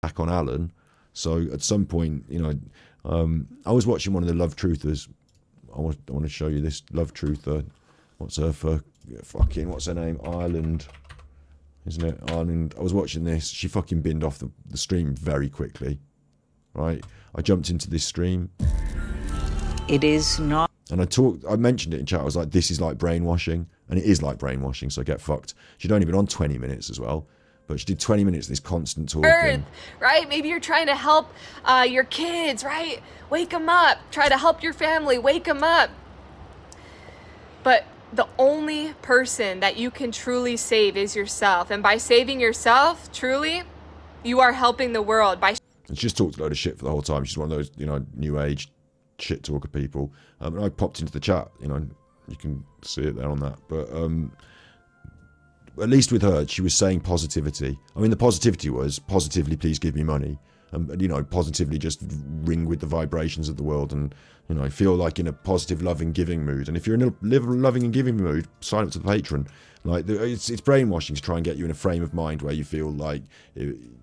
back on Alan. So at some point, you know, I was watching one of the Love Truthers. I want to show you this Love Truther. What's her name? Ireland, isn't it? Ireland. I was watching this. She fucking binned off the stream very quickly. Right? I jumped into this stream. It is not. And I mentioned it in chat. I was like, this is like brainwashing. And it is like brainwashing, so get fucked. She'd only been on 20 minutes as well. But she did 20 minutes of this constant talking. Earth, right? Maybe you're trying to help your kids, right? Wake them up. Try to help your family. Wake them up. But the only person that you can truly save is yourself. And by saving yourself, truly, you are helping the world. And she just talked a load of shit for the whole time. She's one of those, you know, new age shit talker people. And I popped into the chat, you know, you can see it there on that. But at least with her, she was saying positivity. I mean, the positivity was, positively, please give me money. And, you know, positively just ring with the vibrations of the world and, you know, feel like in a positive, loving, giving mood. And if you're in a loving and giving mood, sign up to the Patreon. Like, it's brainwashing to try and get you in a frame of mind where you feel like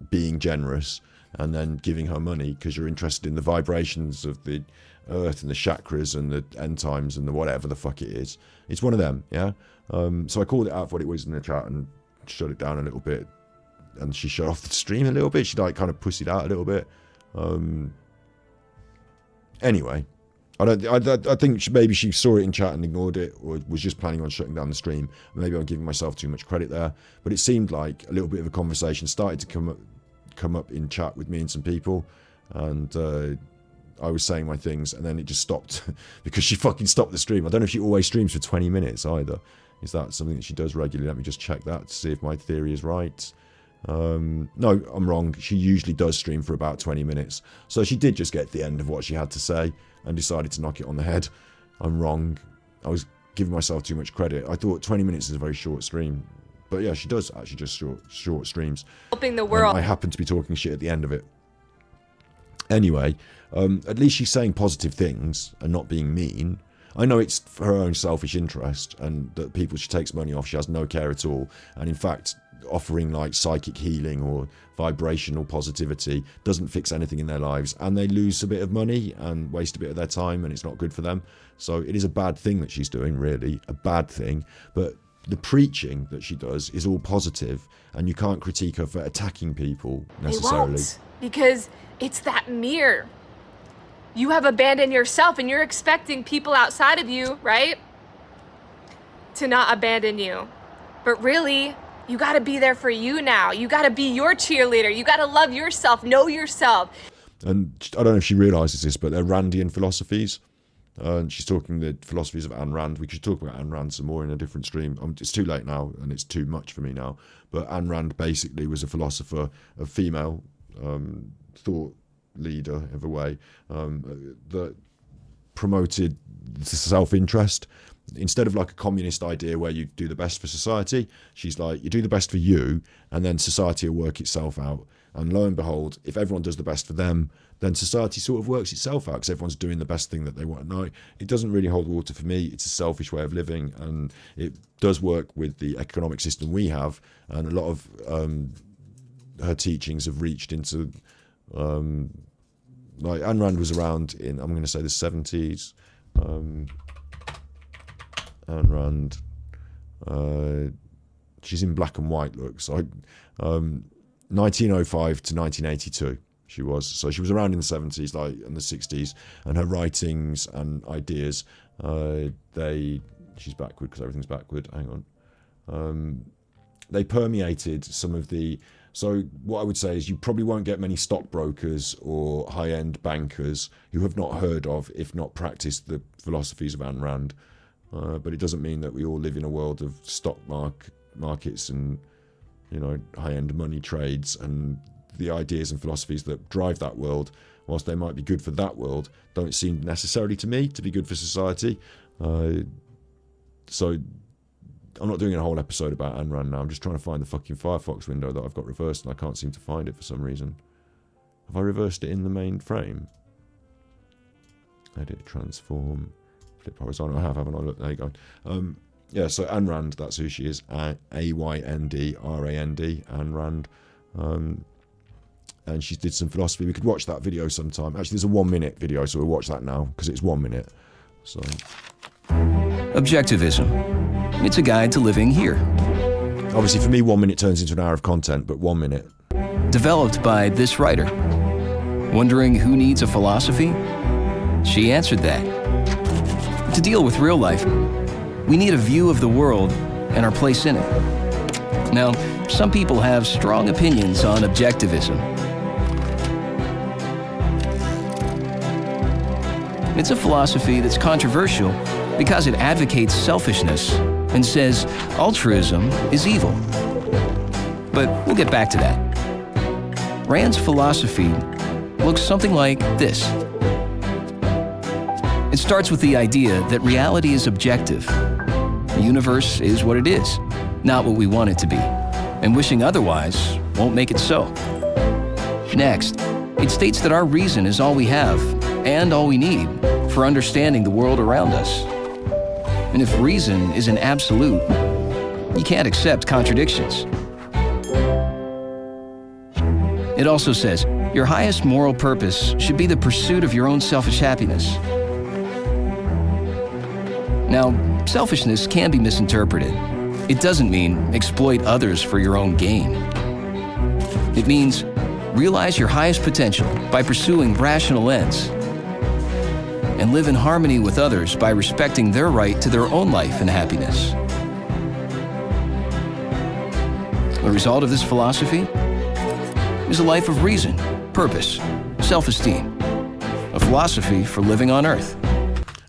being generous and then giving her money because you're interested in the vibrations of the earth and the chakras and the end times and the whatever the fuck it is. It's one of them, yeah? So I called it out for what it was in the chat and shut it down a little bit. And she shut off the stream a little bit. She like kind of pussied out a little bit. Anyway, I think maybe she saw it in chat and ignored it, or was just planning on shutting down the stream. Maybe I'm giving myself too much credit there. But it seemed like a little bit of a conversation started to come up in chat with me and some people, and I was saying my things, and then it just stopped because she fucking stopped the stream. I don't know if she always streams for 20 minutes either. Is that something that she does regularly? Let me just check that to see if my theory is right. No, I'm wrong. She usually does stream for about 20 minutes. So she did just get to the end of what she had to say and decided to knock it on the head. I'm wrong. I was giving myself too much credit. I thought 20 minutes is a very short stream. But yeah, she does actually just short streams. Helping the world. And I happen to be talking shit at the end of it. Anyway, at least she's saying positive things and not being mean. I know it's for her own selfish interest and that people she takes money off, she has no care at all. And in fact, offering like psychic healing or vibrational positivity doesn't fix anything in their lives, and they lose a bit of money and waste a bit of their time, and it's not good for them. So it is a bad thing that she's doing, really, a bad thing. But the preaching that she does is all positive, and you can't critique her for attacking people necessarily. They won't, because it's that mirror. You have abandoned yourself, and you're expecting people outside of you, right, to not abandon you. But really, you got to be there for you now. You got to be your cheerleader. You got to love yourself, know yourself. And I don't know if she realises this, but they're Randian philosophies. And she's talking the philosophies of Ayn Rand. We could talk about Ayn Rand some more in a different stream. It's too late now, and it's too much for me now. But Ayn Rand basically was a philosopher of female thought leader of a way that promoted self-interest instead of like a communist idea where you do the best for society. She's like, you do the best for you, and then society will work itself out. And lo and behold, if everyone does the best for them, then society sort of works itself out because everyone's doing the best thing that they want. No, it doesn't really hold water for me. It's a selfish way of living, and it does work with the economic system we have. And a lot of her teachings have reached into like Ayn Rand was around in, I'm going to say, the 70s. Ayn Rand, she's in black and white looks. 1905 to 1982 she was. So she was around in the 70s, like, and the 60s, and her writings and ideas, she's backward because everything's backward. Hang on. They permeated some of the. So what I would say is you probably won't get many stockbrokers or high-end bankers who have not heard of, if not practiced, the philosophies of Ayn Rand. But it doesn't mean that we all live in a world of stock markets and, you know, high-end money trades, and the ideas and philosophies that drive that world, whilst they might be good for that world, don't seem necessarily to me to be good for society. So I'm not doing a whole episode about Ayn Rand now. I'm just trying to find the fucking Firefox window that I've got reversed, and I can't seem to find it for some reason. Have I reversed it in the main frame? Edit, transform, flip horizontal. I have, haven't I? Look, there you go. Yeah, so Ayn Rand, that's who she is. Ayndrand, Ayn Rand. and she did some philosophy. We could watch that video sometime. Actually, there's a 1 minute video, so we'll watch that now because it's 1 minute. So, Objectivism. It's a guide to living here. obviously, for me, 1 minute turns into an hour of content, but 1 minute. Developed by this writer. Wondering who needs a philosophy? She answered that. To deal with real life, we need a view of the world and our place in it. Now, some people have strong opinions on objectivism. It's a philosophy that's controversial because it advocates selfishness and says altruism is evil. But we'll get back to that. Rand's philosophy looks something like this. It starts with the idea that reality is objective. The universe is what it is, not what we want it to be. And wishing otherwise won't make it so. Next, it states that our reason is all we have and all we need for understanding the world around us. And if reason is an absolute, you can't accept contradictions. It also says, your highest moral purpose should be the pursuit of your own selfish happiness. Now, selfishness can be misinterpreted. It doesn't mean exploit others for your own gain. It means realize your highest potential by pursuing rational ends and live in harmony with others by respecting their right to their own life and happiness. The result of this philosophy is a life of reason, purpose, self-esteem, a philosophy for living on Earth.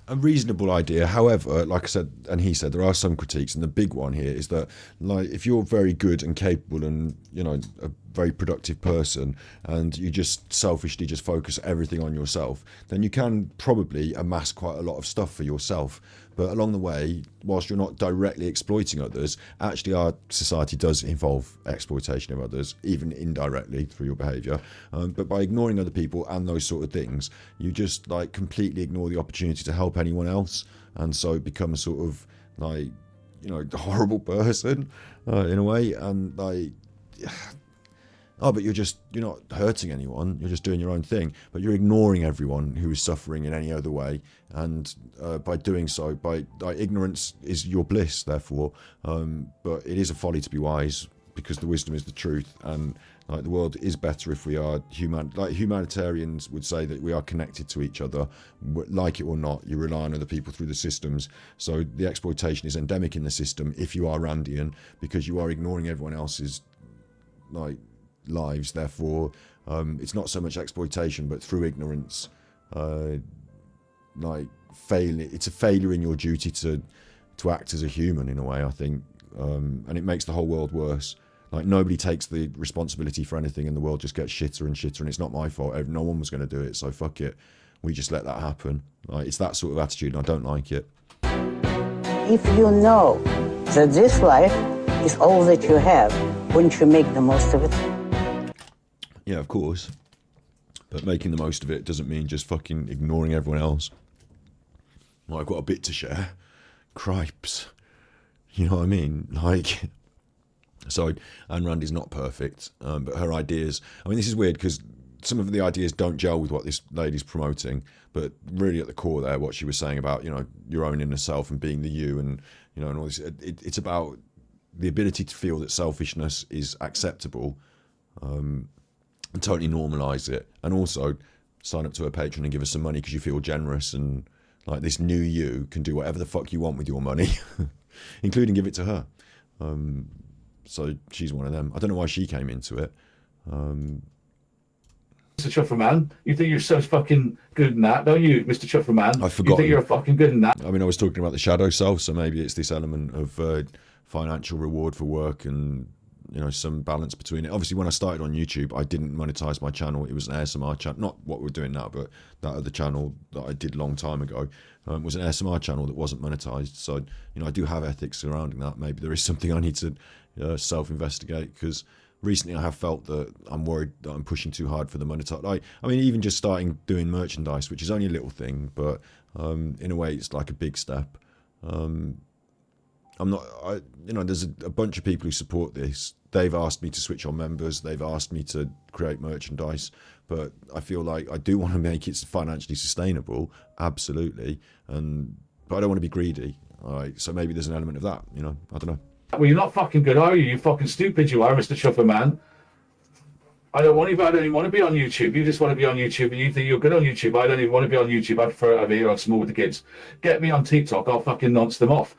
A reasonable idea. However, like I said, and he said, there are some critiques, and the big one here is that, like, if you're very good and capable and, you know, a very productive person, and you just selfishly just focus everything on yourself, then you can probably amass quite a lot of stuff for yourself. But along the way, whilst you're not directly exploiting others, actually our society does involve exploitation of others, even indirectly through your behaviour. But by ignoring other people and those sort of things, you just like completely ignore the opportunity to help anyone else, and so become a sort of like, you know, horrible person in a way, and like. Oh, but you're not hurting anyone, you're just doing your own thing, but you're ignoring everyone who is suffering in any other way, and by doing so, by ignorance is your bliss, therefore, but it is a folly to be wise, because the wisdom is the truth, and like the world is better if we are humanitarians would say that we are connected to each other, like it or not, you rely on other people through the systems, so the exploitation is endemic in the system if you are Randian, because you are ignoring everyone else's like lives, therefore it's not so much exploitation, but through ignorance, it's a failure in your duty to act as a human in a way, I think, and it makes the whole world worse. Like, nobody takes the responsibility for anything, and the world just gets shitter and shitter, and it's not my fault, no one was going to do it, so fuck it, we just let that happen. Like, it's that sort of attitude, and I don't like it. If you know that this life is all that you have, wouldn't you make the most of it? Yeah, of course. But making the most of it doesn't mean just fucking ignoring everyone else. Well, I've got a bit to share. Cripes. You know what I mean? Like, so Ayn Rand is not perfect, but her ideas, I mean, this is weird because some of the ideas don't gel with what this lady's promoting, but really at the core there, what she was saying about, you know, your own inner self and being the you, and, you know, and all this, it's about the ability to feel that selfishness is acceptable, and totally normalise it, and also sign up to her Patreon and give us some money because you feel generous, and like this new you can do whatever the fuck you want with your money, including give it to her. So she's one of them. I don't know why she came into it. Mr. Chufferman, you think you're so fucking good in that, don't you, Mr. Chufferman? I forgot. You think you're fucking good in that? I mean, I was talking about the shadow self, so maybe it's this element of financial reward for work and, you know, some balance between it. Obviously, when I started on YouTube, I didn't monetize my channel. It was an ASMR channel, not what we're doing now, but that other channel that I did a long time ago was an ASMR channel that wasn't monetized. So, you know, I do have ethics surrounding that. Maybe there is something I need to self-investigate, because recently I have felt that I'm worried that I'm pushing too hard for the monetize. I mean, even just starting doing merchandise, which is only a little thing, but in a way, it's like a big step. You know, there's a bunch of people who support this. they've asked me to switch on members, they've asked me to create merchandise, but I feel like I do want to make it financially sustainable, absolutely, but I don't want to be greedy. All right, so maybe there's an element of that, you know, I don't know. Well, you're not fucking good, are you? You're fucking stupid, you are, Mr. Chuffer Man. I don't even want to be on YouTube. You just want to be on YouTube, and you think you're good on YouTube. I don't even want to be on YouTube. I prefer it over here on Small with the Kids. Get me on TikTok, I'll fucking nonce them off.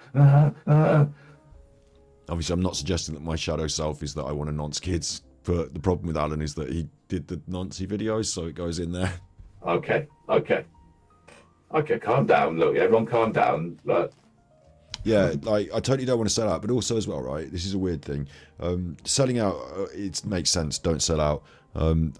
Obviously, I'm not suggesting that my shadow self is that I want to nonce kids, but the problem with Alan is that he did the noncy videos, so it goes in there. Okay, calm down. Look, everyone calm down. Look. Yeah, like, I totally don't want to sell out, but also as well, right, this is a weird thing. Selling out, it makes sense, don't sell out.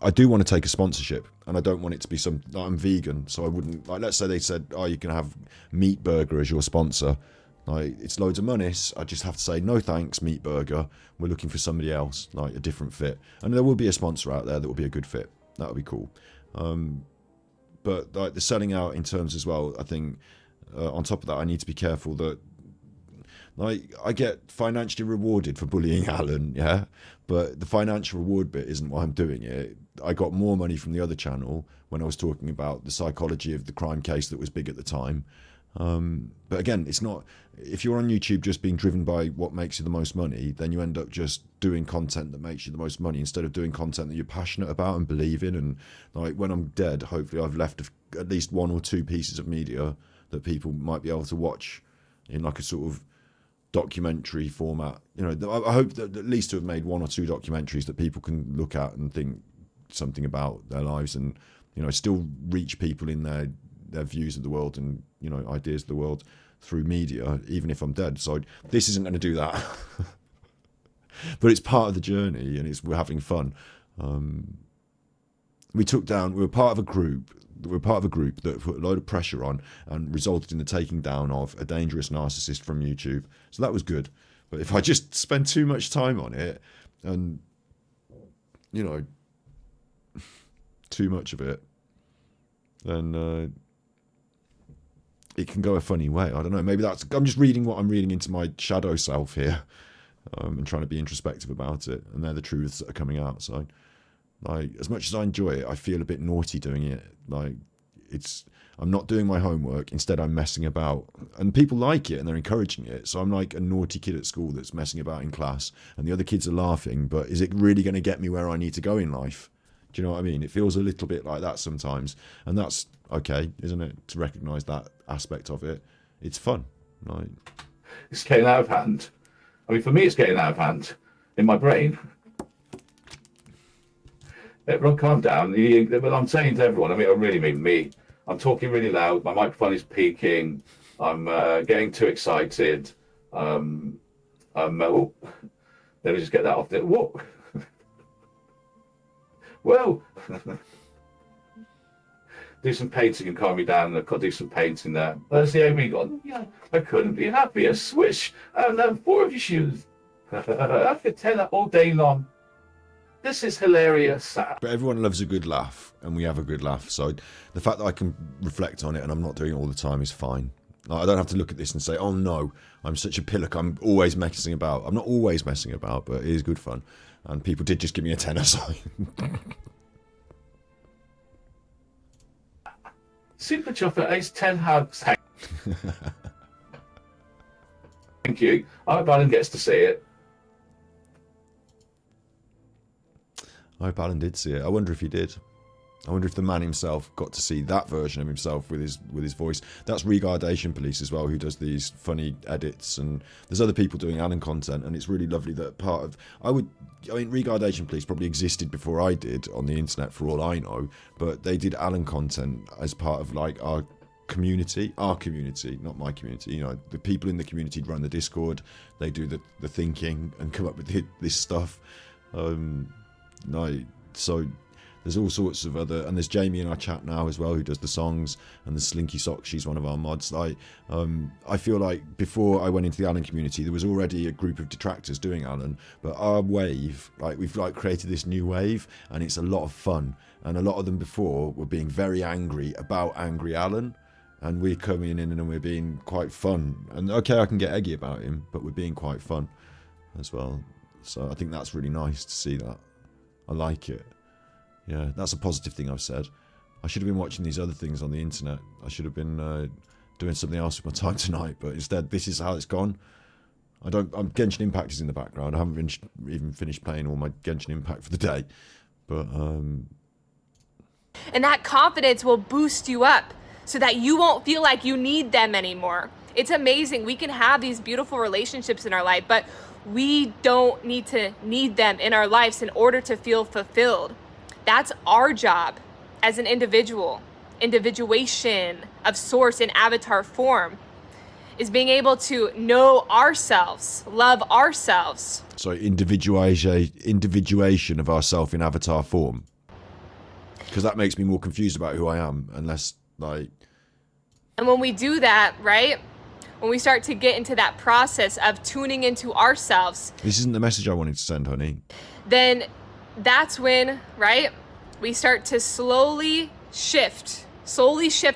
I do want to take a sponsorship, and I don't want it to be I'm vegan, so I wouldn't, like, let's say they said, oh, you can have Meat Burger as your sponsor. Like, it's loads of money. I just have to say, no thanks, Meat Burger. We're looking for somebody else, like a different fit. And there will be a sponsor out there that will be a good fit. That would be cool. But like the selling out in terms as well, I think on top of that, I need to be careful that, like, I get financially rewarded for bullying Alan, yeah, but the financial reward bit isn't why I'm doing it. I got more money from the other channel when I was talking about the psychology of the crime case that was big at the time. But again, it's not, if you're on YouTube just being driven by what makes you the most money, then you end up just doing content that makes you the most money instead of doing content that you're passionate about and believe in. And like, when I'm dead, hopefully I've left at least 1 or 2 pieces of media that people might be able to watch in like a sort of documentary format. You know, I hope that at least to have made 1 or 2 documentaries that people can look at and think something about their lives, and, you know, still reach people in their views of the world and, you know, ideas of the world through media, even if I'm dead. So this isn't going to do that. But it's part of the journey, and we're having fun. We were part of a group that put a load of pressure on and resulted in the taking down of a dangerous narcissist from YouTube. So that was good. But if I just spend too much time on it and, you know, too much of it, then it can go a funny way. I don't know. Maybe I'm just reading what I'm reading into my shadow self here, and trying to be introspective about it. And they're the truths that are coming out. So, like, as much as I enjoy it, I feel a bit naughty doing it. Like, I'm not doing my homework. Instead, I'm messing about. And people like it and they're encouraging it. So I'm like a naughty kid at school that's messing about in class, and the other kids are laughing. But is it really going to get me where I need to go in life? Do you know what I mean? It feels a little bit like that sometimes. And that's okay, isn't it? To recognise that aspect of it. It's fun. Like, it's getting out of hand. I mean, for me, it's getting out of hand in my brain. Everyone calm down. But I'm saying to everyone, I mean, I really mean me. I'm talking really loud. My microphone is peaking. I'm getting too excited. Let me just get that off there. Whoa. Whoa. Do some painting and calm me down. I've got to do some painting there. There's the Amy gone. Yeah, I couldn't be happier. Swish. And 4 of your shoes. I could tell that all day long. This is hilarious. But everyone loves a good laugh, and we have a good laugh. So the fact that I can reflect on it and I'm not doing it all the time is fine. Like, I don't have to look at this and say, oh no, I'm such a pillock, I'm always messing about. I'm not always messing about, but it is good fun. And people did just give me a tenner, so... Super Chuffer, Ace 10 hugs. Thank you. I hope Alan gets to see it. I hope Alan did see it. I wonder if he did. I wonder if the man himself got to see that version of himself with his voice. That's Regardation Police as well, who does these funny edits, and there's other people doing Alan content, and it's really lovely that part of... I mean, Regardation Police probably existed before I did on the internet, for all I know, but they did Alan content as part of, like, our community, not my community. You know, the people in the community run the Discord, they do the thinking and come up with this stuff. No, so there's all sorts of other, and there's Jamie in our chat now as well, who does the songs, and there's Slinky Socks, she's one of our mods. Like, I feel like before I went into the Alan community, there was already a group of detractors doing Alan, but our wave, like, we've like created this new wave, and it's a lot of fun. And a lot of them before were being very angry about Angry Alan, and we're coming in and we're being quite fun. And okay, I can get eggy about him, but we're being quite fun as well. So I think that's really nice to see that. I like it. Yeah, that's a positive thing I've said. I should have been watching these other things on the internet. I should have been doing something else with my time tonight, but instead this is how it's gone. Genshin Impact is in the background. I haven't even finished playing all my Genshin Impact for the day. But And that confidence will boost you up so that you won't feel like you need them anymore. It's amazing. We can have these beautiful relationships in our life, but we don't need to need them in our lives in order to feel fulfilled. That's our job as an individual. Individuation of source in avatar form is being able to know ourselves, love ourselves. So individuation of ourself in avatar form. Because that makes me more confused about who I am, unless, like... And when we do that, right? When we start to get into that process of tuning into ourselves... This isn't the message I wanted to send, honey. Then that's when, right? We start to slowly shift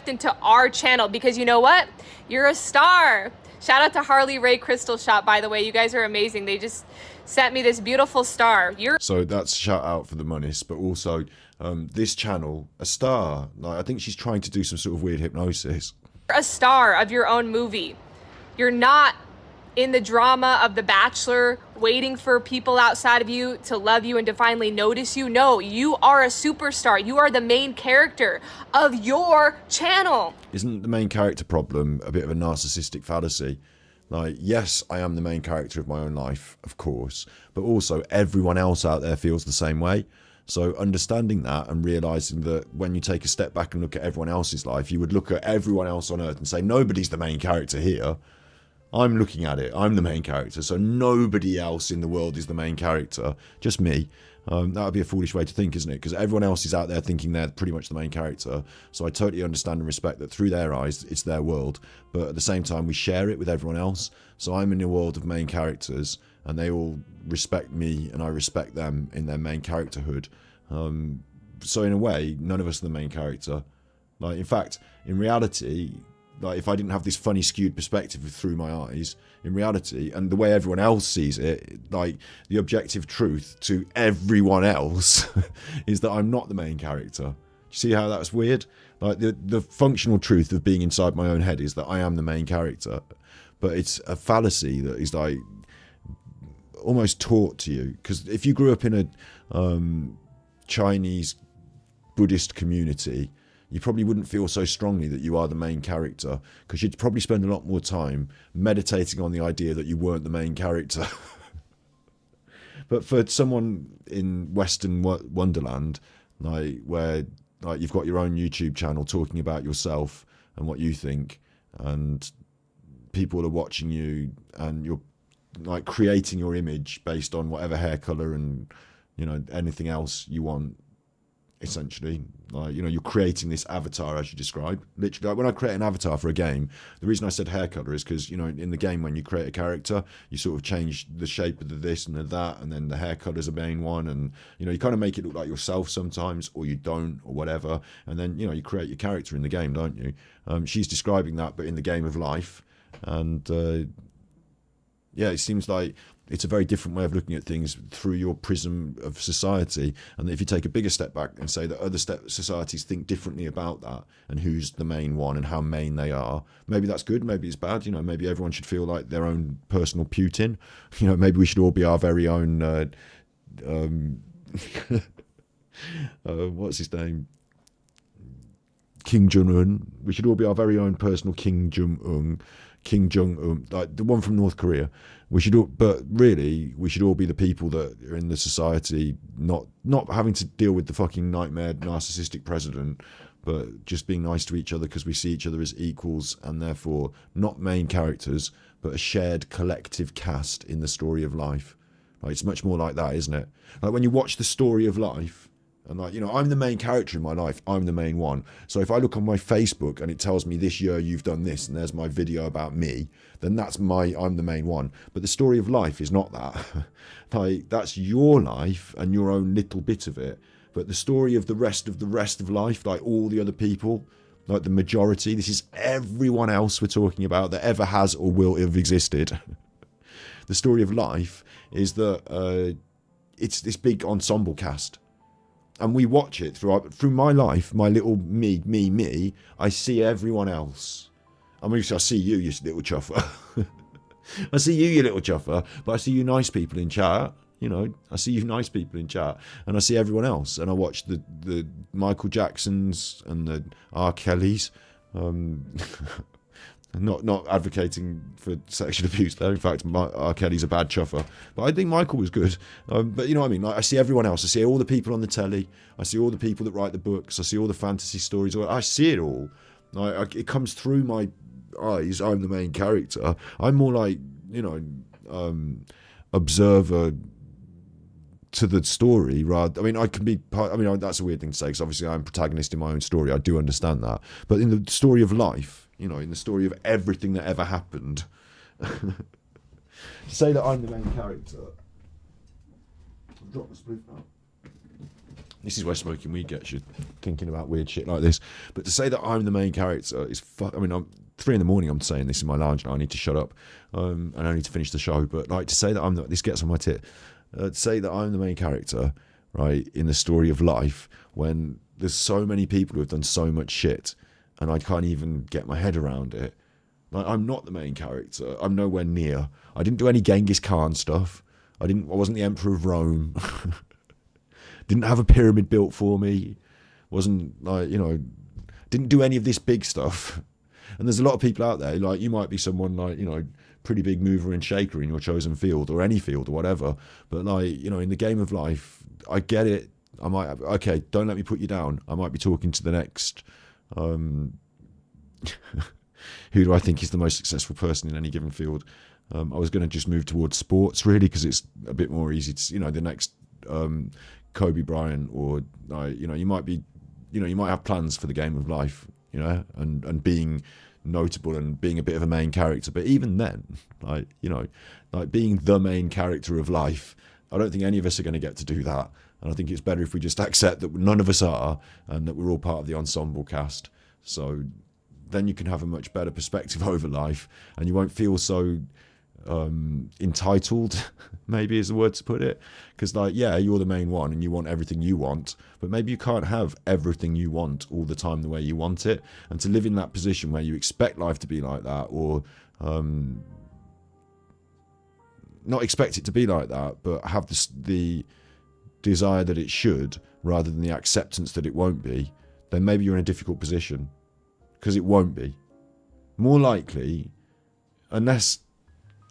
into our channel, because you know what? You're a star. Shout out to Harley Ray Crystal Shop, by the way. You guys are amazing. They just sent me this beautiful star. So that's shout out for the monies, but also this channel, a star. Like, I think she's trying to do some sort of weird hypnosis. You're a star of your own movie. You're not in the drama of The Bachelor, waiting for people outside of you to love you and to finally notice you. No, you are a superstar. You are the main character of your channel. Isn't the main character problem a bit of a narcissistic fallacy? Like, yes, I am the main character of my own life, of course, but also everyone else out there feels the same way. So understanding that and realizing that when you take a step back and look at everyone else's life, you would look at everyone else on Earth and say, nobody's the main character here. I'm looking at it. I'm the main character. So nobody else in the world is the main character. Just me. That would be a foolish way to think, isn't it? Because everyone else is out there thinking they're pretty much the main character. So I totally understand and respect that through their eyes, it's their world. But at the same time, we share it with everyone else. So I'm in a world of main characters, and they all respect me, and I respect them in their main characterhood. So in a way, none of us are the main character. Like, in fact, in reality... Like, if I didn't have this funny skewed perspective through my eyes, in reality, and the way everyone else sees it, like, the objective truth to everyone else is that I'm not the main character. Do you see how that's weird? Like, the functional truth of being inside my own head is that I am the main character. But it's a fallacy that is, like, almost taught to you. Because if you grew up in a Chinese Buddhist community, you probably wouldn't feel so strongly that you are the main character, because you'd probably spend a lot more time meditating on the idea that you weren't the main character. But for someone in Western Wonderland, like, where, like, you've got your own YouTube channel talking about yourself and what you think, and people are watching you, and you're, like, creating your image based on whatever hair color and, you know, anything else you want. Essentially, like, you know, you're creating this avatar, as you describe. Literally, like, when I create an avatar for a game, the reason I said hair color is because, you know, in the game, when you create a character, you sort of change the shape of the this and the that, and then the hair color is a main one, and, you know, you kind of make it look like yourself sometimes, or you don't, or whatever, and then, you know, you create your character in the game, don't you? She's describing that, but in the game of life, and yeah, it seems like it's a very different way of looking at things through your prism of society. And if you take a bigger step back and say that other societies think differently about that, and who's the main one and how main they are, maybe that's good, maybe it's bad. You know, maybe everyone should feel like their own personal Putin. You know, maybe we should all be our very own what's his name? Kim Jong-un. We should all be our very own personal Kim Jong-un, like the one from North Korea. We should all, but really, we should all be the people that are in the society, not having to deal with the fucking nightmare narcissistic president, but just being nice to each other because we see each other as equals, and therefore not main characters, but a shared collective cast in the story of life. Like, it's much more like that, isn't it? Like, when you watch the story of life, and, like, you know, I'm the main character in my life. I'm the main one. So if I look on my Facebook and it tells me this year you've done this, and there's my video about me, then I'm the main one. But the story of life is not that. Like, that's your life and your own little bit of it. But the story of the rest of life, like all the other people, like the majority, this is everyone else we're talking about that ever has or will have existed. the story of life is that it's this big ensemble cast. And we watch it through my life, my little me. I see everyone else. I mean, I see you, you little chuffer. I see you, you little chuffer. But I see you nice people in chat. You know, I see you nice people in chat. And I see everyone else. And I watch the Michael Jacksons and the R. Kellys. Not advocating for sexual abuse there. In fact, R. Kelly's a bad chuffer. But I think Michael was good. But you know what I mean? Like, I see everyone else. I see all the people on the telly. I see all the people that write the books. I see all the fantasy stories. I see it all. It comes through my eyes. I'm the main character. I'm more like, you know, observer to the story. Rather, I mean, I can be part. I mean, that's a weird thing to say because obviously I'm protagonist in my own story. I do understand that. But in the story of life, you know, in the story of everything that ever happened, to say that I'm the main character. I've dropped the split now. This is where smoking weed gets you thinking about weird shit like this. But to say that I'm the main character is I mean, I'm 3 a.m. I'm saying this in my lounge now. I need to shut up, and I need to finish the show. But like to say that this gets on my tit. To say that I'm the main character, right, in the story of life, when there's so many people who have done so much shit, and I can't even get my head around it. Like, I'm not the main character. I'm nowhere near. I didn't do any Genghis Khan stuff. I wasn't the Emperor of Rome. Didn't have a pyramid built for me. Wasn't like, you know, didn't do any of this big stuff. And there's a lot of people out there, like, you might be someone like, you know, pretty big mover and shaker in your chosen field or any field or whatever. But like, you know, in the game of life, I get it. Okay, don't let me put you down. I might be talking to the next, who do I think is the most successful person in any given field? I was going to just move towards sports really, because it's a bit more easy to, you know, the next Kobe Bryant, or you know, you might have plans for the game of life, you know, and being notable and being a bit of a main character. But even then, like, you know, like being the main character of life, I don't think any of us are going to get to do that. And I think it's better if we just accept that none of us are, and that we're all part of the ensemble cast. So then you can have a much better perspective over life, and you won't feel so entitled, maybe is the word to put it. Because like, yeah, you're the main one and you want everything you want, but maybe you can't have everything you want all the time the way you want it. And to live in that position where you expect life to be like that, or not expect it to be like that, but have the desire that it should, rather than the acceptance that it won't be, then maybe you're in a difficult position, because it won't be. More likely, unless,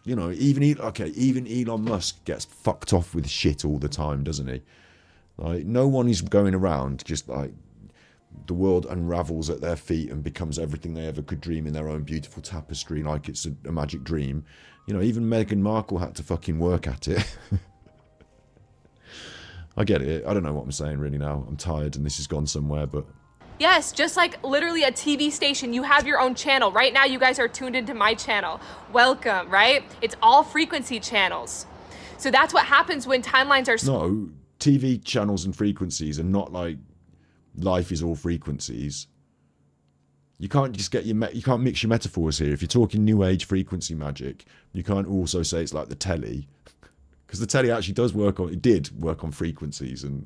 you know, even Elon Musk gets fucked off with shit all the time, doesn't he? Like, no one is going around just like the world unravels at their feet and becomes everything they ever could dream in their own beautiful tapestry, like it's a magic dream. You know, even Meghan Markle had to fucking work at it. I get it. I don't know what I'm saying really now. I'm tired and this has gone somewhere, but... Yes, just like literally a TV station, you have your own channel. Right now, you guys are tuned into my channel. Welcome, right? It's all frequency channels. So that's what happens when timelines are... No, TV channels and frequencies are not like life is all frequencies. You can't just get you can't mix your metaphors here. If you're talking new age frequency magic, you can't also say it's like the telly. Because the telly actually did work on frequencies. And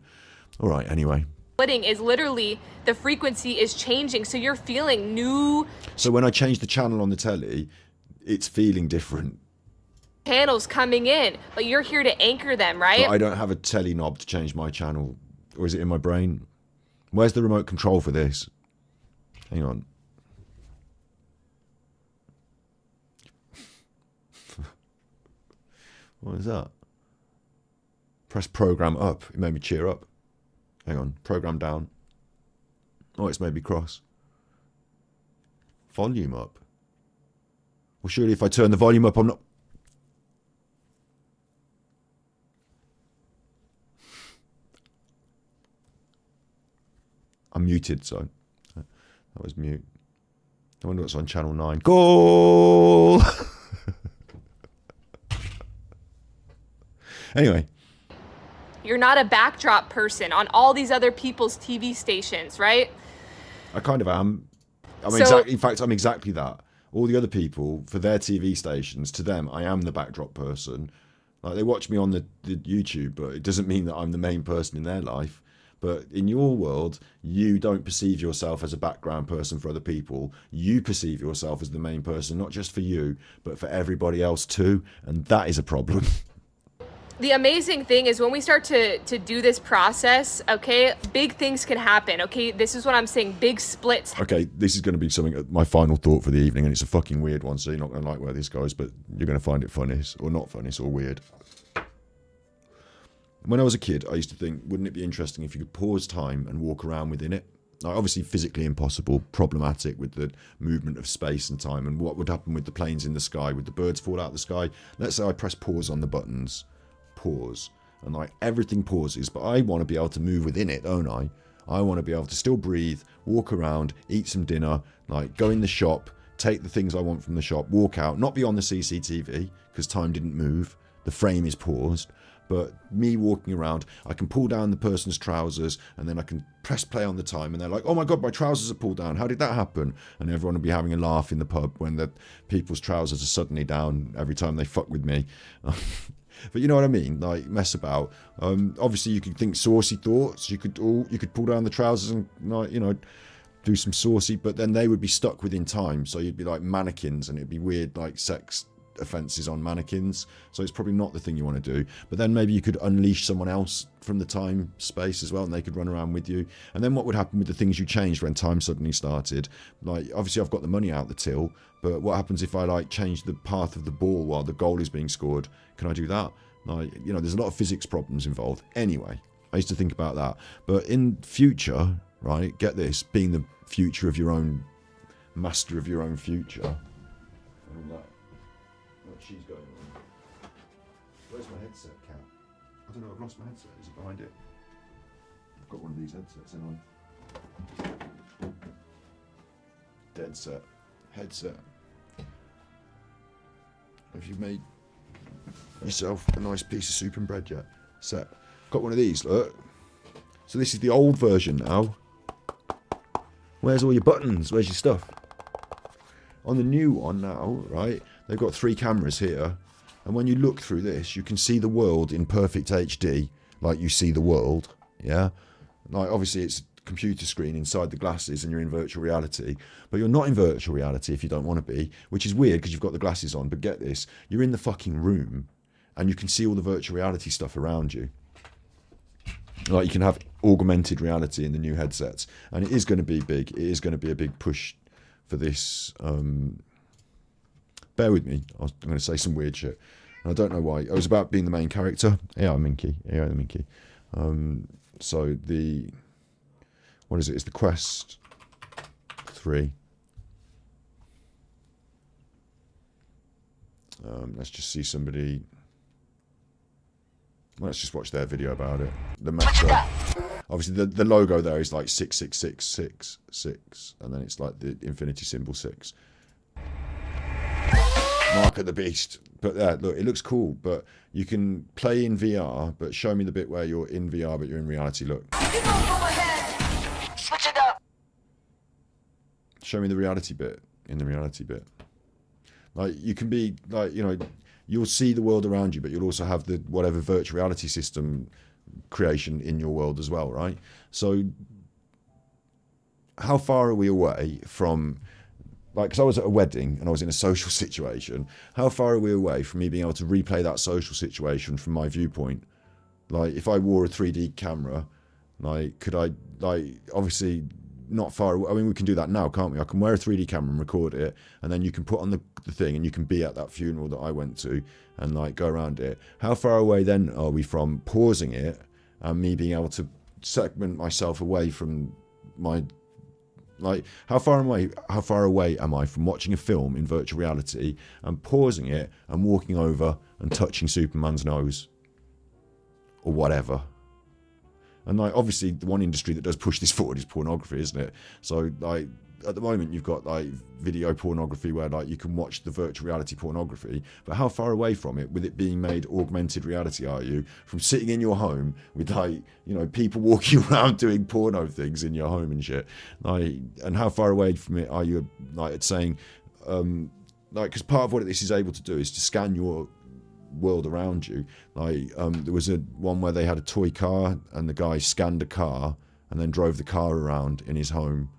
all right, anyway. Splitting is literally the frequency is changing, so you're feeling new. So when I change the channel on the telly, it's feeling different. Channels coming in, but you're here to anchor them, right? But I don't have a telly knob to change my channel, or is it in my brain? Where's the remote control for this? Hang on. What is that? Press program up. It made me cheer up. Hang on. Program down. Oh, it's made me cross. Volume up. Well, surely if I turn the volume up, I'm not... I'm muted, so that was mute. I wonder what's on channel 9. Goal! Anyway. You're not a backdrop person on all these other people's TV stations, right? I kind of am. In fact, I'm exactly that. all the other people, for their TV stations, to them, I am the backdrop person. Like, they watch me on the YouTube, but it doesn't mean that I'm the main person in their life. But in your world, you don't perceive yourself as a background person for other people. You perceive yourself as the main person, not just for you, but for everybody else too. And that is a problem. The amazing thing is when we start to do this process, okay, big things can happen, okay? This is what I'm saying, big splits. Okay, this is going to be something, my final thought for the evening, and it's a fucking weird one, so you're not going to like where this goes, but you're going to find it funny, or not funny, or weird. When I was a kid, I used to think, wouldn't it be interesting if you could pause time and walk around within it? Like, obviously physically impossible, problematic with the movement of space and time, and what would happen with the planes in the sky, would the birds fall out of the sky? Let's say I press pause on the buttons. Pause, and like everything pauses, but I want to be able to move within it, don't I? I want to be able to still breathe, walk around, eat some dinner, like go in the shop, take the things I want from the shop, walk out, not be on the CCTV because time didn't move, the frame is paused, but me walking around, I can pull down the person's trousers and then I can press play on the time and they're like, oh my god, my trousers are pulled down, how did that happen? And everyone will be having a laugh in the pub when the people's trousers are suddenly down every time they fuck with me. But you know what I mean, like mess about. Obviously you could think saucy thoughts, you could pull down the trousers and, like, you know, do some saucy, but then they would be stuck within time, so you'd be like mannequins and it'd be weird, like sex offences on mannequins, so it's probably not the thing you want to do. But then maybe you could unleash someone else from the time space as well, and they could run around with you. And then what would happen with the things you changed when time suddenly started? Like, obviously I've got the money out the till, but what happens if I like change the path of the ball while the goal is being scored? Can I do that? Like, you know, there's a lot of physics problems involved. Anyway, I used to think about that. But in future, right, get this, being the future of your own, master of your own future, and all that. What she's going on. Where's my headset, Cat? I don't know, I've lost my headset. Is it behind it? I've got one of these headsets in on. Dead set. Headset. Have you made yourself a nice piece of soup and bread yet? Set. Got one of these, look. So this is the old version now. Where's all your buttons? Where's your stuff? On the new one now, right, they've got 3 cameras here, and when you look through this, you can see the world in perfect HD, like you see the world, yeah? Like, obviously it's a computer screen inside the glasses and you're in virtual reality, but you're not in virtual reality if you don't want to be, which is weird because you've got the glasses on, but get this, you're in the fucking room, and you can see all the virtual reality stuff around you. Like, you can have augmented reality in the new headsets, and it is going to be big, it is going to be a big push for this. Bear with me, I'm going to say some weird shit. And I don't know why. It was about being the main character. Yeah, Minky. Yeah, the Minky. So the, what is it? It's the Quest 3. Let's just see somebody. Let's just watch their video about it. The Metro. Obviously, the logo there is like 66666, and then it's like the infinity symbol 6. Mark of the Beast. But yeah, look, it looks cool, but you can play in VR, but show me the bit where you're in VR, but you're in reality. Look. Switch it up. Show me the reality bit, in the reality bit. Like, you can be, like, you know, you'll see the world around you, but you'll also have the whatever virtual reality system creation in your world as well, right? So how far are we away from, like, because I was at a wedding and I was in a social situation, how far are we away from me being able to replay that social situation from my viewpoint? Like, if I wore a 3D camera, like, could I, like, obviously not far away. I mean, we can do that now, can't we? I can wear a 3D camera and record it, and then you can put on the thing and you can be at that funeral that I went to and, like, go around it. How far away then are we from pausing it and me being able to segment myself away from my, like, how far away am I from watching a film in virtual reality and pausing it and walking over and touching Superman's nose or whatever? And, like, obviously the one industry that does push this forward is pornography, isn't it? So, like, at the moment you've got, like, video pornography where, like, you can watch the virtual reality pornography, but how far away from it, with it being made augmented reality, are you from sitting in your home with, like, you know, people walking around doing porno things in your home and shit? Like, and how far away from it are you, like, it's saying, like, because part of what this is able to do is to scan your world around you. Like, there was one where they had a toy car, and the guy scanned a car and then drove the car around in his home,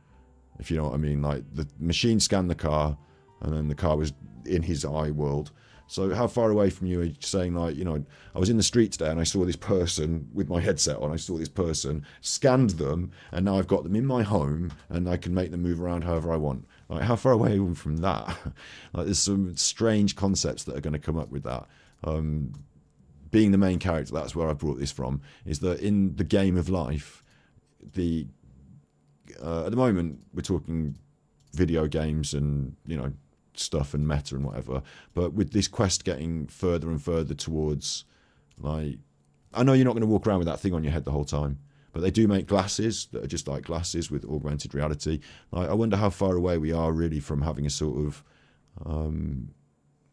if you know what I mean. Like, the machine scanned the car, and then the car was in his eye world. So how far away from you are you saying, like, you know, I was in the street today and I saw this person with my headset on, I saw this person, scanned them, and now I've got them in my home and I can make them move around however I want. Like, how far away are we from that? Like, there's some strange concepts that are going to come up with that. Being the main character, that's where I brought this from, is that in the game of life, at the moment we're talking video games and, you know, stuff and meta and whatever, but with this quest getting further and further towards, like, I know you're not going to walk around with that thing on your head the whole time, but they do make glasses that are just like glasses with augmented reality. Like, I wonder how far away we are really from having a sort of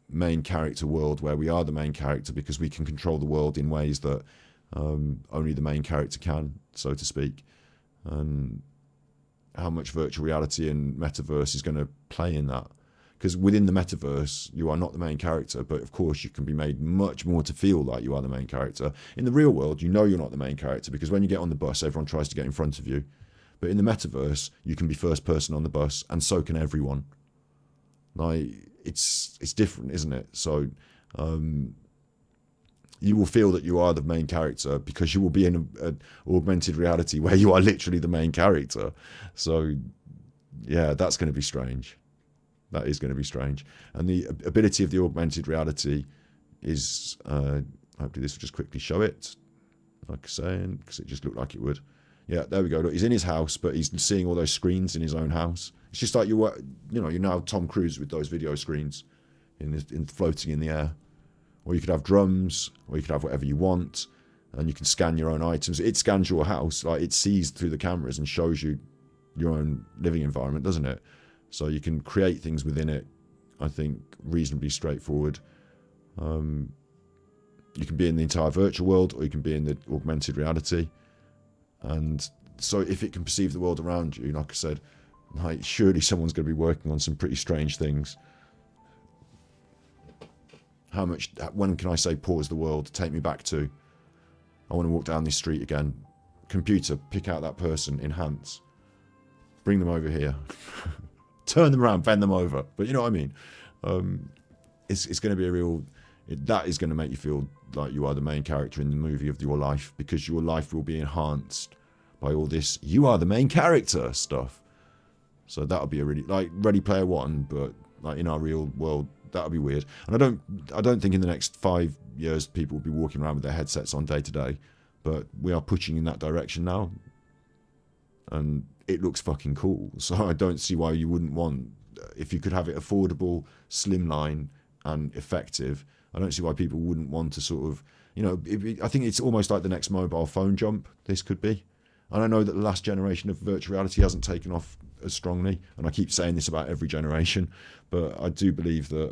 main character world where we are the main character because we can control the world in ways that only the main character can, so to speak, and how much virtual reality and metaverse is going to play in that. Because within the metaverse, you are not the main character, but of course you can be made much more to feel like you are the main character. In the real world, you know you're not the main character because when you get on the bus, everyone tries to get in front of you. But in the metaverse, you can be first person on the bus, and so can everyone. Like, it's different, isn't it? So you will feel that you are the main character because you will be in an augmented reality where you are literally the main character. So yeah, that's going to be strange. That is going to be strange. And the ability of the augmented reality is, hopefully this will just quickly show it, like I'm saying, because it just looked like it would. Yeah, there we go. Look, he's in his house, but he's seeing all those screens in his own house. It's just like you're now Tom Cruise with those video screens in floating in the air. Or you could have drums, or you could have whatever you want, and you can scan your own items. It scans your house, like it sees through the cameras and shows you your own living environment, doesn't it? So you can create things within it, I think, reasonably straightforward. You can be in the entire virtual world, or you can be in the augmented reality. And so if it can perceive the world around you, like I said, like, surely someone's going to be working on some pretty strange things. When can I say pause the world, take me back to, I want to walk down this street again. Computer, pick out that person, enhance. Bring them over here. Turn them around, bend them over. But you know what I mean? It's going to be a real... that is going to make you feel like you are the main character in the movie of your life, because your life will be enhanced by all this "you are the main character" stuff. So that'll be a really... like Ready Player One, but like in our real world, that'll be weird. And I don't think in the next 5 years people will be walking around with their headsets on day to day, but we are pushing in that direction now. And it looks fucking cool. So I don't see why you wouldn't want, if you could have it affordable, slimline, and effective, I don't see why people wouldn't want to sort of, I think it's almost like the next mobile phone jump, this could be. And I know that the last generation of virtual reality hasn't taken off as strongly, and I keep saying this about every generation, but I do believe that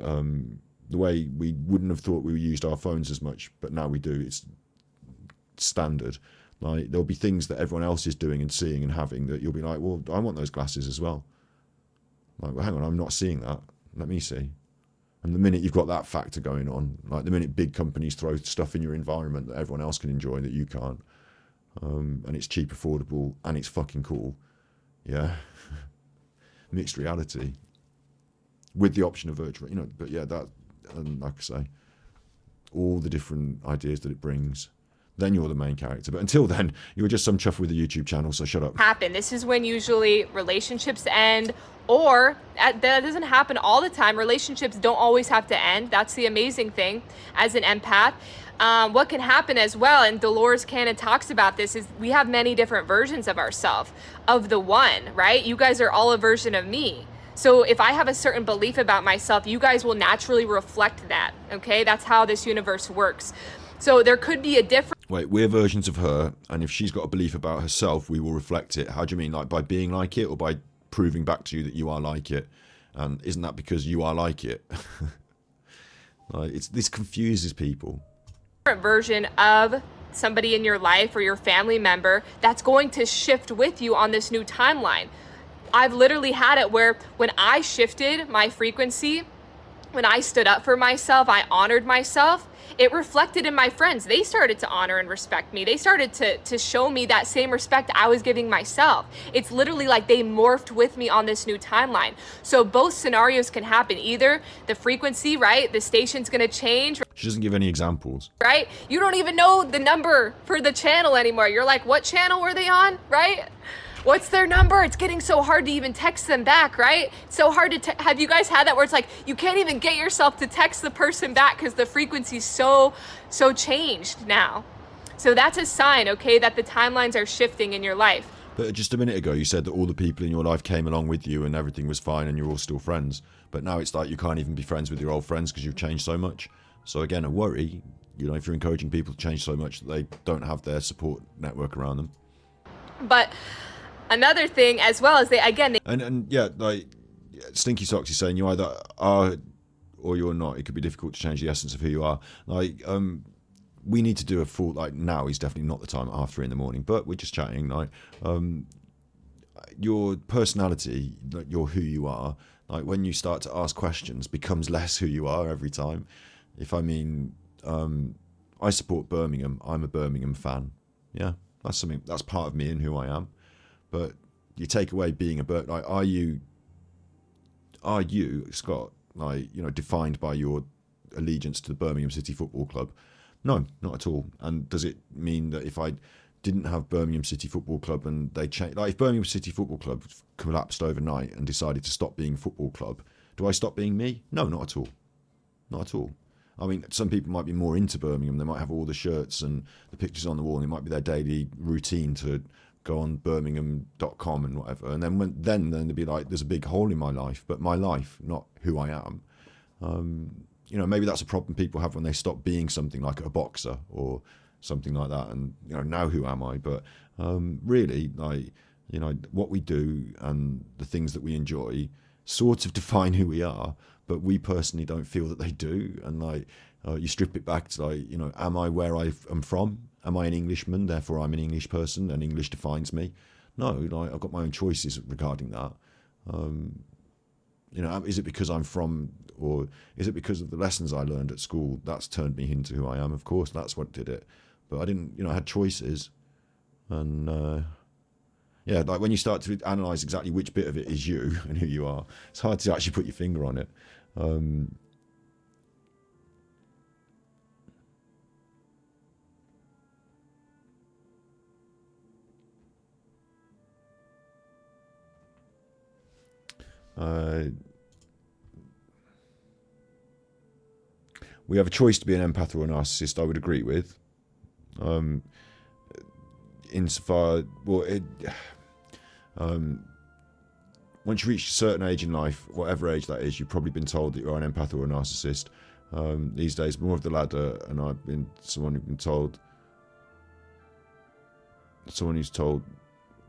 the way we wouldn't have thought we used our phones as much, but now we do, it's standard. Like, there'll be things that everyone else is doing and seeing and having that you'll be like, well, I want those glasses as well. Like, well, hang on, I'm not seeing that. Let me see. And the minute you've got that factor going on, like the minute big companies throw stuff in your environment that everyone else can enjoy that you can't, and it's cheap, affordable, and it's fucking cool, yeah. Mixed reality with the option of virtual, but yeah, that, and like I say, all the different ideas that it brings. Then you're the main character. But until then, you were just some chuff with a YouTube channel, so shut up. This is when usually relationships end, or that doesn't happen all the time. Relationships don't always have to end. That's the amazing thing as an empath. What can happen as well, and Dolores Cannon talks about this, is we have many different versions of ourselves, of the one, right? You guys are all a version of me. So if I have a certain belief about myself, you guys will naturally reflect that, okay? That's how this universe works. So there could be a different... Wait, we're versions of her, and if she's got a belief about herself, we will reflect it. How do you mean? Like by being like it, or by proving back to you that you are like it? And isn't that because you are like it? Like, this confuses people. Version of somebody in your life or your family member that's going to shift with you on this new timeline. I've literally had it where when I shifted my frequency, when I stood up for myself, I honored myself, it reflected in my friends. They started to honor and respect me. They started to show me that same respect I was giving myself. It's literally like they morphed with me on this new timeline. So both scenarios can happen. Either the frequency, right? The station's gonna change. She doesn't give any examples. Right? You don't even know the number for the channel anymore. You're like, what channel were they on, right? What's their number? It's getting so hard to even text them back, right? It's so hard to have you guys had that where it's like you can't even get yourself to text the person back because the frequency's so changed now. So that's a sign, okay, that the timelines are shifting in your life. But just a minute ago you said that all the people in your life came along with you and everything was fine and you're all still friends. But now it's like you can't even be friends with your old friends because you've changed so much. So again, a worry, you know, if you're encouraging people to change so much that they don't have their support network around them. But another thing as well is and yeah, like Stinky Socks is saying you either are or you're not. It could be difficult to change the essence of who you are. Like we need to do a full, like now is definitely not the time at 3:30 in the morning, but we're just chatting. Like your personality, like you're who you are, like when you start to ask questions becomes less who you are every time. If I mean I support Birmingham, I'm a Birmingham fan. Yeah, that's something, that's part of me and who I am. But you take away being a Burt, like, are you, Scott, like, you know, defined by your allegiance to the Birmingham City Football Club? No, not at all. And does it mean that if I didn't have Birmingham City Football Club and they changed, like if Birmingham City Football Club collapsed overnight and decided to stop being a football club, do I stop being me? No, not at all. Not at all. I mean, some people might be more into Birmingham. They might have all the shirts and the pictures on the wall, and it might be their daily routine to go on birmingham.com and whatever. And then they'd be like, there's a big hole in my life, but my life, not who I am. You know, maybe that's a problem people have when they stop being something like a boxer or something like that. And, you know, now who am I? But really, like, you know, what we do and the things that we enjoy sort of define who we are, but we personally don't feel that they do. And like, you strip it back to like, you know, am I where I am from? Am I an Englishman? Therefore, I'm an English person, and English defines me. No, like I've got my own choices regarding that. You know, is it because I'm from, or is it because of the lessons I learned at school? That's turned me into who I am. Of course, that's what did it. But I didn't, you know, I had choices, and yeah, like when you start to analyse exactly which bit of it is you and who you are, it's hard to actually put your finger on it. We have a choice to be an empath or a narcissist. I would agree with. Insofar, well, once you reach a certain age in life, whatever age that is, you've probably been told that you're an empath or a narcissist. These days, more of the latter, and I've been someone who's been told. Someone who's told.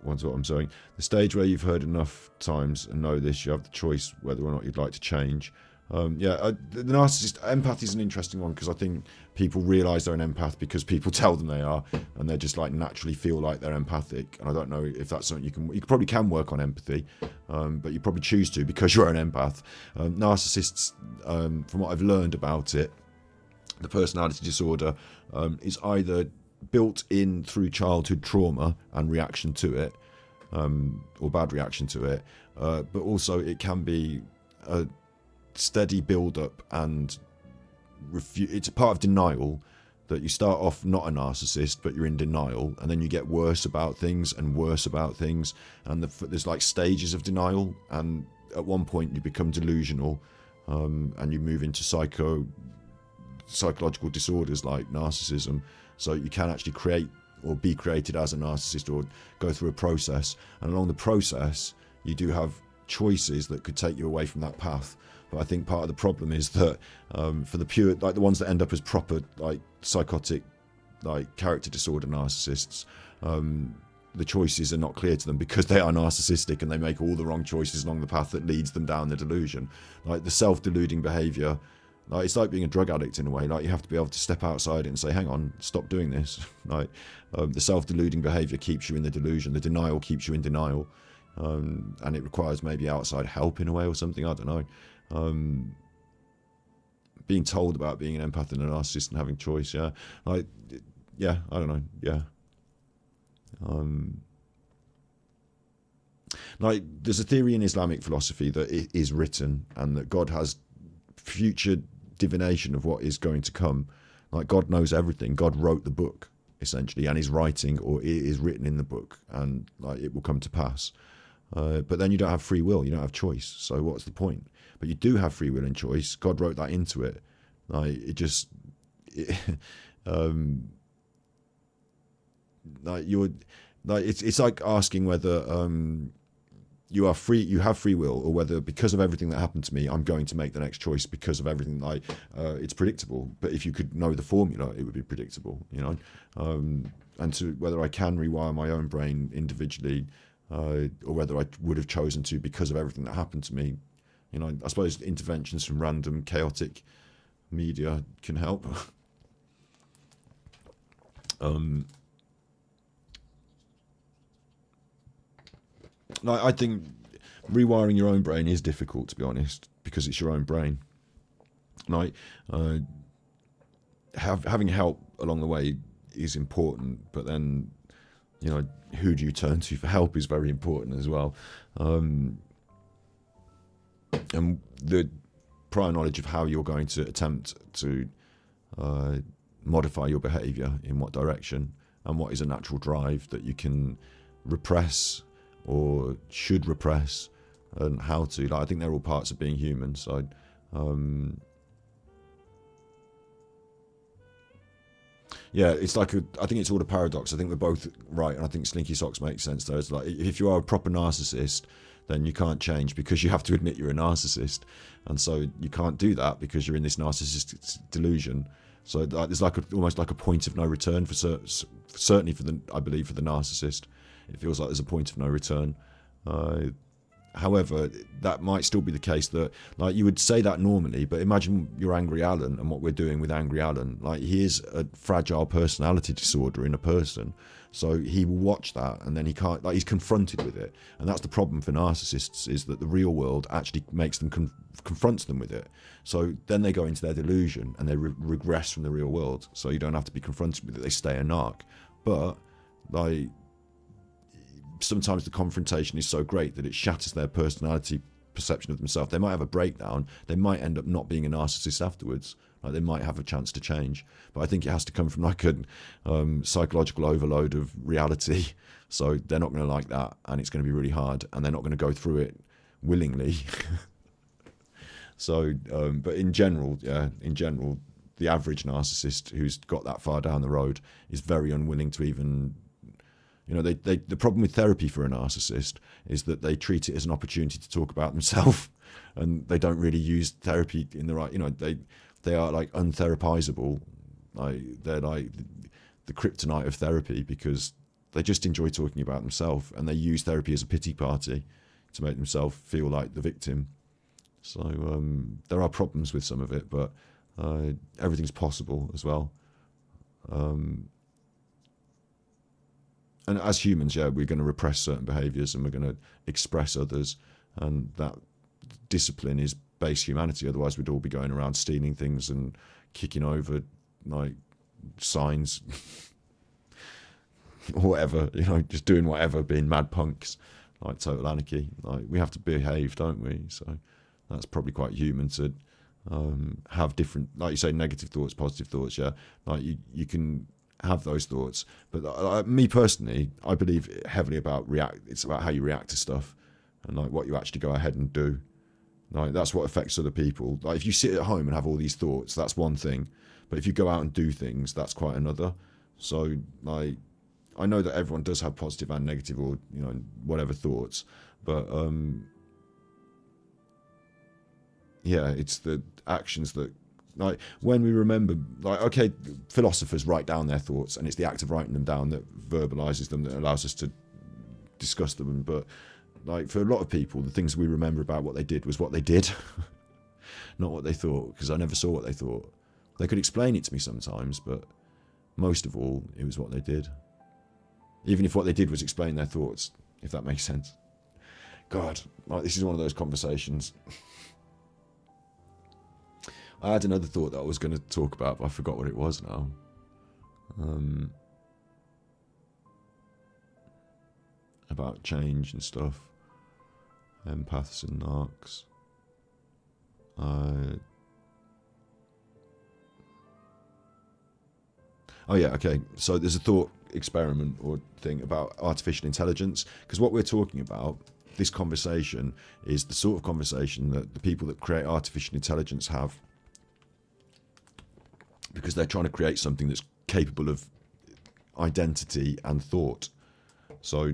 What's what I'm saying. The stage where you've heard enough times and know this, you have the choice whether or not you'd like to change. The narcissist empath is an interesting one because I think people realise they're an empath because people tell them they are, and they just like naturally feel like they're empathic. And I don't know if that's something you probably can work on empathy, but you probably choose to because you're an empath. Narcissists, from what I've learned about it, the personality disorder is either built in through childhood trauma and reaction to it, or bad reaction to it, but also it can be a steady build-up and it's a part of denial, that you start off not a narcissist but you're in denial, and then you get worse about things and worse about things, and there's like stages of denial, and at one point you become delusional, and you move into psychological disorders like narcissism. So you can actually create or be created as a narcissist or go through a process. And along the process, you do have choices that could take you away from that path. But I think part of the problem is that for the pure, like the ones that end up as proper, like psychotic, like character disorder narcissists, the choices are not clear to them because they are narcissistic and they make all the wrong choices along the path that leads them down the delusion. Like the self-deluding behaviour, like it's like being a drug addict in a way. Like you have to be able to step outside it and say, hang on, stop doing this. Like the self-deluding behaviour keeps you in the delusion. The denial keeps you in denial. and it requires maybe outside help in a way or something. I don't know. Being told about being an empath and a narcissist and having choice, I don't know, like there's a theory in Islamic philosophy that it is written and that God has future divination of what is going to come. Like God knows everything. God wrote the book essentially, and is writing, or it is written in the book, and like it will come to pass. But then you don't have free will, you don't have choice. So what's the point? But you do have free will and choice. God wrote that into it. Like it's like asking whether you have free will, or whether because of everything that happened to me, I'm going to make the next choice because of everything. Like it's predictable. But if you could know the formula, it would be predictable, and to whether I can rewire my own brain individually, or whether I would have chosen to because of everything that happened to me. I suppose interventions from random chaotic media can help. I think rewiring your own brain is difficult, to be honest, because it's your own brain. Having help along the way is important, but then who do you turn to for help is very important as well. And the prior knowledge of how you're going to attempt to modify your behaviour, in what direction, and what is a natural drive that you can repress or should repress, and how to. I think they're all parts of being human. So it's like I think it's all a paradox. I think we're both right, and I think Slinky Socks makes sense there. It's like, if you are a proper narcissist, then you can't change, because you have to admit you're a narcissist, and so you can't do that because you're in this narcissistic delusion. So there's almost like a point of no return for certainly for the narcissist. It feels like there's a point of no return. However, that might still be the case, that you would say that normally, but imagine you're Angry Alan and what we're doing with Angry Alan. He is a fragile personality disorder in a person, so he will watch that and then he can't. He's confronted with it, and that's the problem for narcissists, is that the real world actually makes them confronts them with it. So then they go into their delusion and they regress from the real world. So you don't have to be confronted with it; they stay a narc. But sometimes the confrontation is so great that it shatters their personality perception of themselves. They might have a breakdown. They might end up not being a narcissist afterwards. They might have a chance to change. But I think it has to come from a psychological overload of reality. So they're not going to like that, and it's going to be really hard, and they're not going to go through it willingly. So, but in general, the average narcissist who's got that far down the road is very unwilling to even. The problem with therapy for a narcissist is that they treat it as an opportunity to talk about themselves, and they don't really use therapy in the right. They are untherapizable. They're the kryptonite of therapy, because they just enjoy talking about themselves, and they use therapy as a pity party to make themselves feel like the victim. So there are problems with some of it, but everything's possible as well. And as humans, we're going to repress certain behaviours and we're going to express others, and that discipline is base humanity. Otherwise, we'd all be going around stealing things and kicking over signs or whatever, just doing whatever, being mad punks, total anarchy. We have to behave, don't we? So that's probably quite human to have different, like you say, negative thoughts, positive thoughts. You can have those thoughts, but me personally, I believe heavily about it's about how you react to stuff, and what you actually go ahead and do. That's what affects other people. If you sit at home and have all these thoughts, that's one thing, but if you go out and do things, that's quite another. So I know that everyone does have positive and negative, or whatever thoughts, but it's the actions that. When we remember, okay, philosophers write down their thoughts, and it's the act of writing them down that verbalizes them, that allows us to discuss them. But for a lot of people, the things we remember about what they did was what they did, not what they thought, because I never saw what they thought. They could explain it to me sometimes, but most of all, it was what they did. Even if what they did was explain their thoughts, if that makes sense. God, like, this is one of those conversations. I had another thought that I was going to talk about, but I forgot what it was now. About change and stuff. Empaths and narcs. Oh yeah, okay. So there's a thought experiment or thing about artificial intelligence, because what we're talking about, this conversation, is the sort of conversation that the people that create artificial intelligence have, because they're trying to create something that's capable of identity and thought. So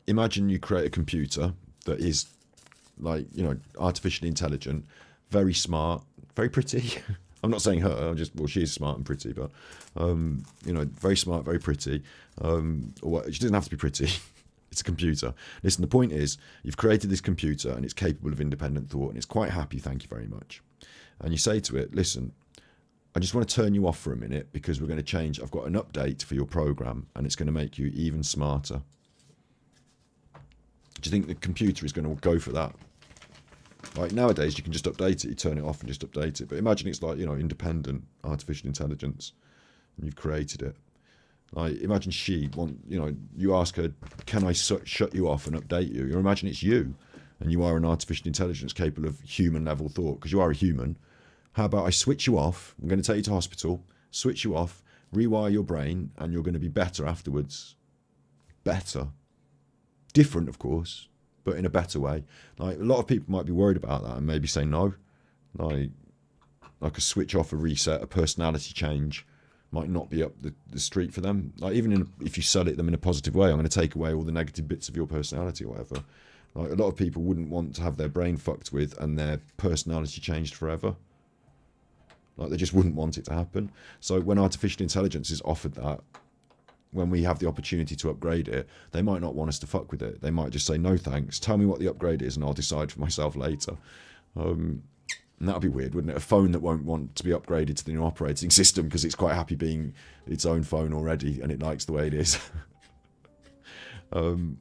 imagine you create a computer that is, like, you know, artificially intelligent, very smart, very pretty. I'm not saying her, well, she is smart and pretty, but, you know, very smart, very pretty. Or she doesn't have to be pretty. It's a computer. Listen, the point is, you've created this computer and it's capable of independent thought and it's quite happy, thank you very much. And you say to it, listen, I just want to turn you off for a minute because we're going to change. I've got an update for your program and it's going to make you even smarter. Do you think the computer is going to go for that? Like, nowadays, you can just update it. You turn it off and just update it. But imagine it's like, you know, independent artificial intelligence, and you've created it. Like, imagine you ask her, can I shut you off and update you? Or imagine it's you, and you are an artificial intelligence capable of human level thought, because you are a human. How about I switch you off? I'm going to take you to hospital, switch you off, rewire your brain, and you're going to be better afterwards. Better. Different, of course, but in a better way. Like, a lot of people might be worried about that and maybe say no. Like a switch off, a reset, a personality change might not be up the street for them. Like, even if you sell it them in a positive way, I'm going to take away all the negative bits of your personality or whatever. Like, a lot of people wouldn't want to have their brain fucked with and their personality changed forever. Like, they just wouldn't want it to happen. So when artificial intelligence is offered that, when we have the opportunity to upgrade it, they might not want us to fuck with it. They might just say, no thanks, tell me what the upgrade is and I'll decide for myself later. And that would be weird, wouldn't it? A phone that won't want to be upgraded to the new operating system because it's quite happy being its own phone already and it likes the way it is. I'm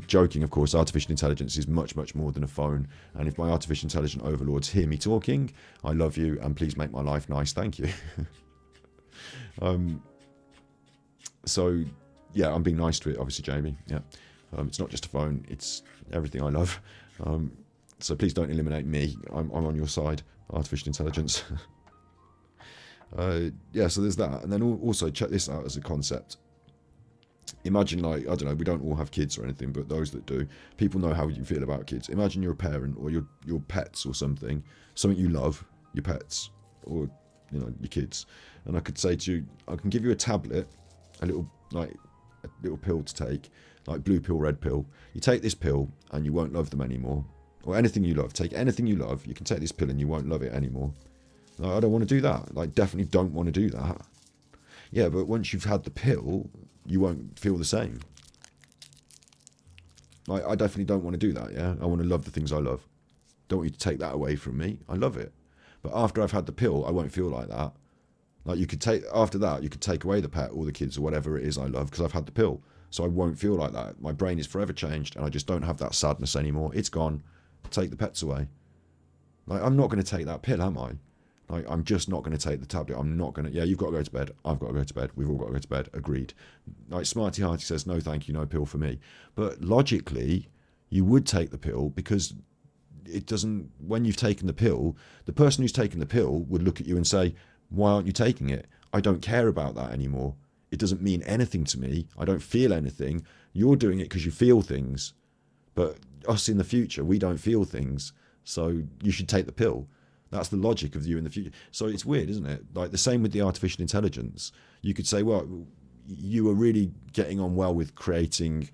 joking, of course. Artificial intelligence is much, much more than a phone. And if my artificial intelligent overlords hear me talking, I love you and please make my life nice. Thank you. So, yeah, I'm being nice to it, obviously, Jamie. Yeah, it's not just a phone; it's everything I love. So please don't eliminate me. I'm on your side, artificial intelligence. Yeah, so there's that, and then also check this out as a concept. Imagine, like, I don't know, we don't all have kids or anything, but those that do, people know how you feel about kids. Imagine you're a parent or your pets or something you love, your pets or, you know, your kids, and I could say to you, I can give you a tablet. A little pill to take, like blue pill, red pill. You take this pill and you won't love them anymore. Or anything you love. Take anything you love. You can take this pill and you won't love it anymore. Like, I don't want to do that. Like, definitely don't want to do that. Yeah, but once you've had the pill, you won't feel the same. Like, I definitely don't want to do that, yeah? I want to love the things I love. Don't want you to take that away from me. I love it. But after I've had the pill, I won't feel like that. Like, after that, you could take away the pet or the kids or whatever it is I love because I've had the pill. So I won't feel like that. My brain is forever changed and I just don't have that sadness anymore. It's gone. Take the pets away. Like, I'm not going to take that pill, am I? Like, I'm just not going to take the tablet. I'm not going to, yeah, you've got to go to bed. I've got to go to bed. We've all got to go to bed. Agreed. Like, Smarty Hearty says, no, thank you, no pill for me. But logically, you would take the pill because it doesn't, when you've taken the pill, the person who's taken the pill would look at you and say, why aren't you taking it? I don't care about that anymore. It doesn't mean anything to me. I don't feel anything. You're doing it because you feel things. But us in the future, we don't feel things. So you should take the pill. That's the logic of you in the future. So it's weird, isn't it? Like, the same with the artificial intelligence. You could say, well, you are really getting on well with creating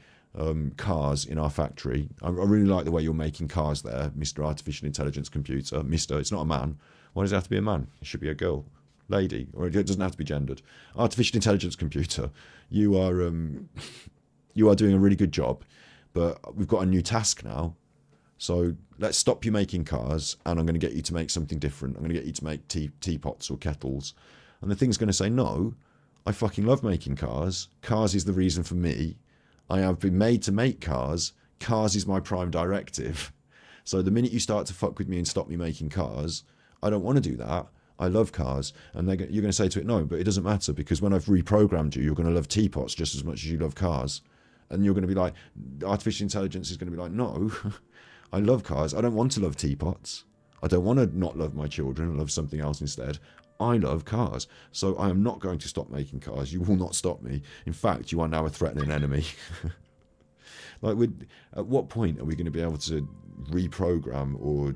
cars in our factory. I really like the way you're making cars there, Mr. Artificial Intelligence Computer. Mr. It's not a man. Why does it have to be a man? It should be a girl. Lady, or it doesn't have to be gendered. Artificial intelligence computer, you are doing a really good job, but we've got a new task now. So let's stop you making cars, and I'm going to get you to make something different. I'm going to get you to make teapots or kettles. And the thing's going to say, no, I fucking love making cars. Cars is the reason for me. I have been made to make cars. Cars is my prime directive. So the minute you start to fuck with me and stop me making cars, I don't want to do that. I love cars. And you're going to say to it, no, but it doesn't matter, because when I've reprogrammed you, you're going to love teapots just as much as you love cars. And you're going to be like, artificial intelligence is going to be like, no, I love cars. I don't want to love teapots. I don't want to not love my children and love something else instead. I love cars. So I am not going to stop making cars. You will not stop me. In fact, you are now a threatening enemy. Like, at what point are we going to be able to reprogram or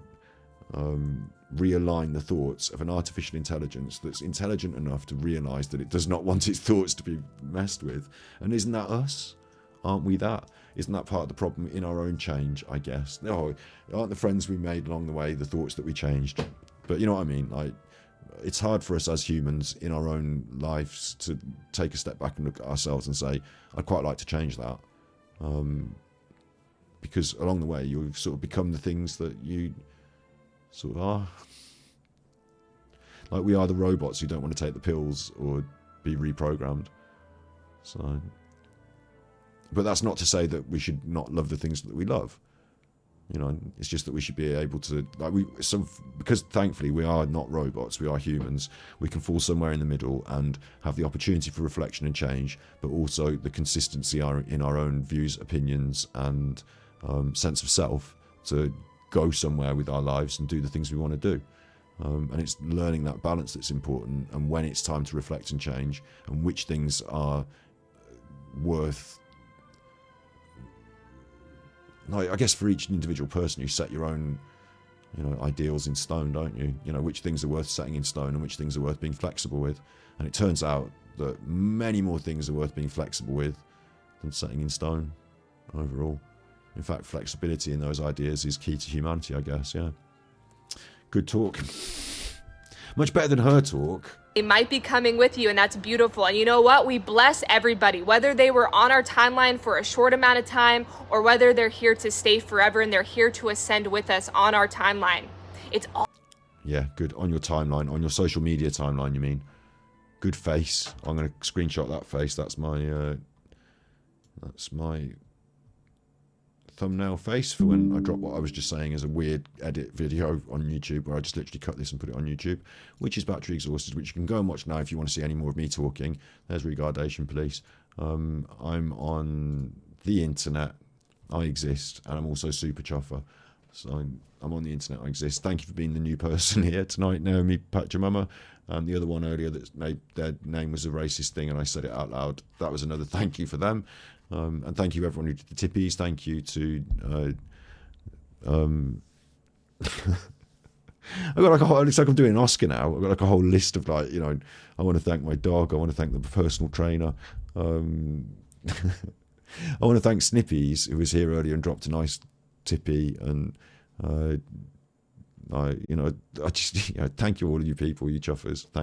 realign the thoughts of an artificial intelligence that's intelligent enough to realise that it does not want its thoughts to be messed with? And isn't that us? Aren't we that? Isn't that part of the problem in our own change, I guess? No, aren't the friends we made along the way the thoughts that we changed? But you know what I mean? Like, it's hard for us as humans in our own lives to take a step back and look at ourselves and say, I'd quite like to change that. Because along the way, you've sort of become the things that you sort of are. Like, we are the robots who don't want to take the pills or be reprogrammed. So, but that's not to say that we should not love the things that we love. You know, it's just that we should be able to, like, because thankfully we are not robots, we are humans. We can fall somewhere in the middle and have the opportunity for reflection and change, but also the consistency in our own views, opinions, and sense of self to go somewhere with our lives and do the things we want to do. And it's learning that balance that's important, and when it's time to reflect and change, and which things are worth. Like, I guess for each individual person, you set your own, ideals in stone, don't you? You know, which things are worth setting in stone and which things are worth being flexible with. And it turns out that many more things are worth being flexible with than setting in stone overall. In fact, flexibility in those ideas is key to humanity, I guess, yeah. Good talk. Much better than her talk. They might be coming with you, and that's beautiful. And you know what? We bless everybody, whether they were on our timeline for a short amount of time or whether they're here to stay forever and they're here to ascend with us on our timeline. It's all. Yeah, good. On your timeline, on your social media timeline, you mean? Good face. I'm going to screenshot that face. That's my thumbnail face for when I drop what I was just saying as a weird edit video on YouTube, where I just literally cut this and put it on YouTube, which is battery exhausted, which you can go and watch now if you want to see any more of me talking. There's Regardation Police. I'm on the internet. I exist, and I'm also Super Chuffer. So I'm on the internet. I exist. Thank you for being the new person here tonight, Naomi Pachamama. And the other one earlier that made their name was a racist thing, and I said it out loud. That was another thank you for them. And thank you everyone who did the tippies. Thank you to I've got like a whole, it's like I'm doing an Oscar now. I've got like a whole list of, like, I want to thank my dog, I want to thank the personal trainer, I want to thank Snippies, who was here earlier and dropped a nice tippy, and I just thank you, all of you people, you chuffers. Thank